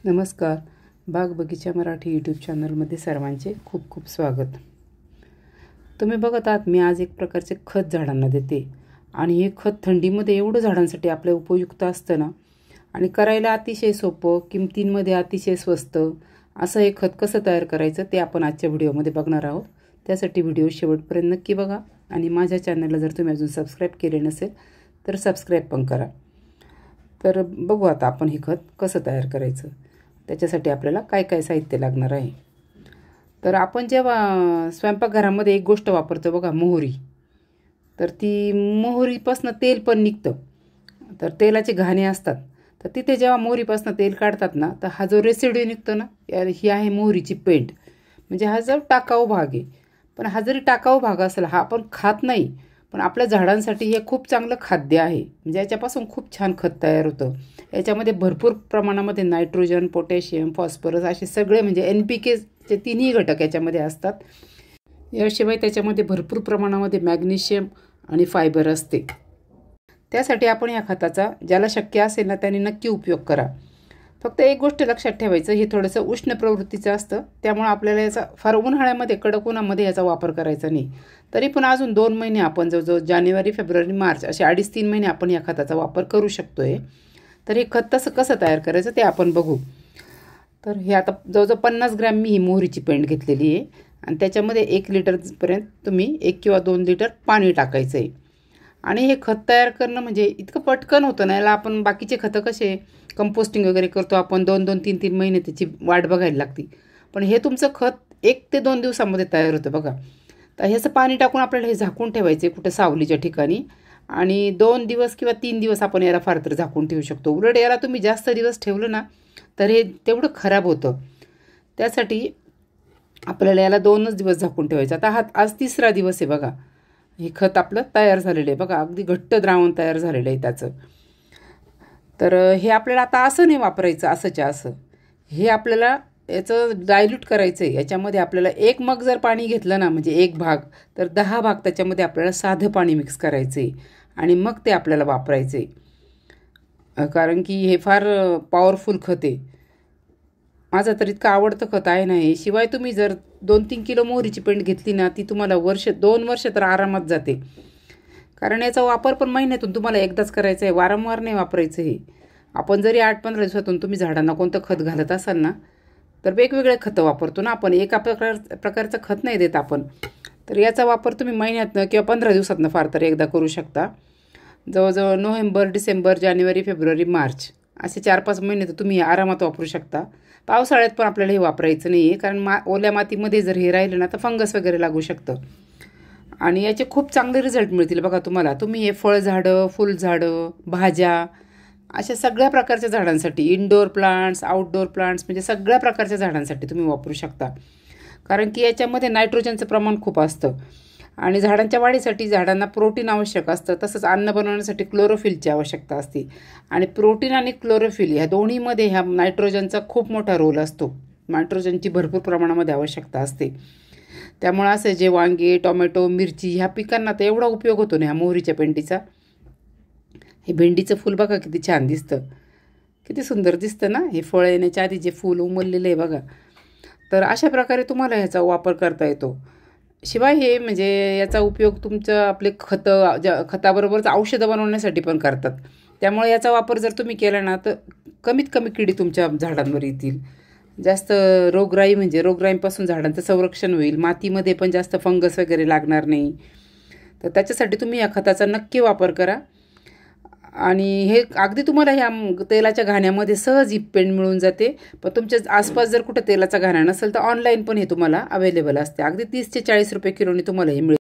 नमस्कार. बाग बगीचा मराठी यूट्यूब चॅनलमध्ये सर्वांचे खूप खूप स्वागत. तुम्ही बघत आहात मी आज एक प्रकारचे खत झाडांना देते आणि हे खत थंडीमध्ये एवढं झाडांसाठी आपल्या उपयुक्त असतं ना, आणि करायला अतिशय सोपं, किमतींमध्ये अतिशय स्वस्त असं हे खत कसं तयार करायचं ते आपण आजच्या व्हिडिओमध्ये बघणार आहोत. त्यासाठी व्हिडिओ शेवटपर्यंत नक्की बघा आणि माझ्या चॅनलला जर तुम्ही अजून सबस्क्राईब केले नसेल तर सबस्क्राईब पण करा. तर बघू आता आपण हे खत कसं तयार करायचं. त्याच्यासाठी आपल्याला काय काय साहित्य लागणार आहे. तर आपण जेव्हा स्वयंपाकघरामध्ये एक गोष्ट वापरतो बघा, मोहरी. तर ती मोहरीपासून तेल पण निघतं. तर तेलाचे घाणे असतात. तर तिथे जेव्हा मोहरीपासून तेल काढतात ना, तर हा जो रेसिड्यू निघतो ना, ही आहे मोहरीची पेंड. म्हणजे हा जो टाकाऊ भाग आहे. पण हा जरी टाकाऊ भाग असेल, हा आपण खात नाही, पण आपल्या झाडांसाठी हे खूप चांगलं खाद्य आहे. म्हणजे याच्यापासून खूप छान खत तयार होतं. याच्यामध्ये भरपूर प्रमाणामध्ये नायट्रोजन, पोटॅशियम, फॉस्फरस असे सगळे म्हणजे NPKचे तिन्ही घटक याच्यामध्ये असतात. याशिवाय त्याच्यामध्ये भरपूर प्रमाणामध्ये मॅग्नेशियम आणि फायबर असते. त्यासाठी आपण या खताचा ज्याला शक्य असेल ना त्याने नक्की उपयोग करा. फक्त एक गोष्ट लक्षात ठेवायचं, हे थोडंसं उष्ण प्रवृत्तीचं असतं. त्यामुळे आपल्याला याचा फार उन्हाळ्यामध्ये, कडक उन्हामध्ये याचा वापर करायचा नाही. तरी पण अजून 2 महिने आपण जवळजवळ जानेवारी, फेब्रुवारी, मार्च असे 2.5-3 महिने आपण या खताचा वापर करू शकतोय. तर हे खत कसं तयार करायचं ते आपण बघू. तर हे आता जवळजवळ 50 ग्रॅम मी ही मोहरीची पेंड घेतलेली आहे आणि त्याच्यामध्ये 1 लिटरपर्यंत तुम्ही 1 किंवा 2 लिटर पाणी टाकायचं आहे. आणि हे खत तयार करणं म्हणजे इतकं पटकन होतं ना. याला आपण बाकीचे खतं कसे कंपोस्टिंग वगैरे करतो आपण, 2-2, 3-3 महिने त्याची वाट बघायला लागते. पण हे तुमचं खत 1 ते 2 दिवसामध्ये तयार होतं बघा. तर ह्याचं पाणी टाकून आपल्याला हे झाकून ठेवायचे कुठं सावलीच्या ठिकाणी, आणि 2 दिवस किंवा 3 दिवस आपण याला फार तर झाकून ठेवू शकतो. उलट याला तुम्ही जास्त दिवस ठेवलं ना तर हे तेवढं खराब होतं. त्यासाठी आपल्याला याला 2च दिवस झाकून ठेवायचं. आता आज 3रा दिवस आहे बघा. हे खत आपलं तयार झालेलं आहे बघा. अगदी घट्ट द्रावण तयार झालेलं आहे त्याचं. तर हे आपल्याला आता असं नाही वापरायचं असंच्या असं. हे आपल्याला याचं डायल्यूट करायचं आहे. याच्यामध्ये आपल्याला 1 मग जर पाणी घेतलं ना, म्हणजे 1 भाग, तर 10 भाग त्याच्यामध्ये आपल्याला साधं पाणी मिक्स करायचं आहे आणि मग ते आपल्याला वापरायचं आहे. कारण की हे फार पॉवरफुल खत आहे. माझं तर इतकं आवडतं खत आहे ना हे. शिवाय तुम्ही जर 2-3 किलो मोहरीची पेंड घेतली ना, ती तुम्हाला 2 वर्ष तर आरामात जाते. कारण याचा वापर पण महिन्यातून तुम्हाला एकदाच करायचा आहे, वारंवार नाही वापरायचं हे. आपण जरी 8-15 दिवसातून तुम्ही झाडांना कोणतं खत घालत असाल ना, तर वेगवेगळे खतं वापरतो ना आपण, एका प्रकारचं खत नाही देत आपण. तर याचा वापर तुम्ही महिन्यातनं किंवा 15 दिवसातनं फार तर एकदा करू शकता. जवळजवळ नोव्हेंबर, डिसेंबर, जानेवारी, फेब्रुवारी, मार्च असे 4-5 महिने तर तुम्ही आरामात वापरू शकता. पावसाळ्यात पण आपल्याला हे वापरायचं नाही आहे, कारण ओल्या मातीमध्ये जर हे राहिलं ना तर फंगस वगैरे लागू शकतं. आणि याचे खूप चांगले रिझल्ट मिळतील बघा तुम्हाला. तुम्ही हे फळझाडं, फुलझाडं, भाज्या अशा सगळ्या प्रकारच्या झाडांसाठी, इनडोअर प्लांट्स, आउटडोअर प्लांट्स, म्हणजे सगळ्या प्रकारच्या झाडांसाठी तुम्ही वापरू शकता. कारण की याच्यामध्ये नायट्रोजनचं प्रमाण खूप असतं आणि झाडांच्या वाढीसाठी झाडांना प्रोटीन आवश्यक असतं. तसंच अन्न बनवण्यासाठी क्लोरोफिलची आवश्यकता असते. आणि प्रोटीन आणि क्लोरोफिल ह्या दोन्हीमध्ये ह्या नायट्रोजनचा खूप मोठा रोल असतो. नायट्रोजनची भरपूर प्रमाणामध्ये आवश्यकता असते. त्यामुळे असं जे वांगे, टोमॅटो, मिरची ह्या पिकांना तर एवढा उपयोग होतो ना ह्या मोहरीच्या पेंडीचा. हे भेंडीचं फूल बघा किती छान दिसतं, किती सुंदर दिसतं ना. हे फळ येण्याच्या आधी जे फूल उमललेलं आहे बघा. तर अशा प्रकारे तुम्हाला ह्याचा वापर करता येतो. शिवाय हे म्हणजे याचा उपयोग तुमचं आपले खताबरोबरच औषधं बनवण्यासाठी पण करतात. त्यामुळे याचा वापर जर तुम्ही केला ना तर कमीत कमी किडी तुमच्या झाडांवर येतील. जास्त रोगराईपासून झाडांचं संरक्षण होईल. मातीमध्ये पण जास्त फंगस वगैरे लागणार नाही. तर त्याच्यासाठी तुम्ही या खताचा नक्की वापर करा. आणि हे अगदी तुम्हाला ह्या तेलाच्या घाण्यामध्ये सहज ही पेंड मिळून जाते. पण तुमच्या आसपास जर कुठं तेलाचा घाणा नसेल तर ऑनलाईन पण हे तुम्हाला अवेलेबल असते. अगदी 30 ते 40 रुपये किलोने तुम्हाला हे मिळेल.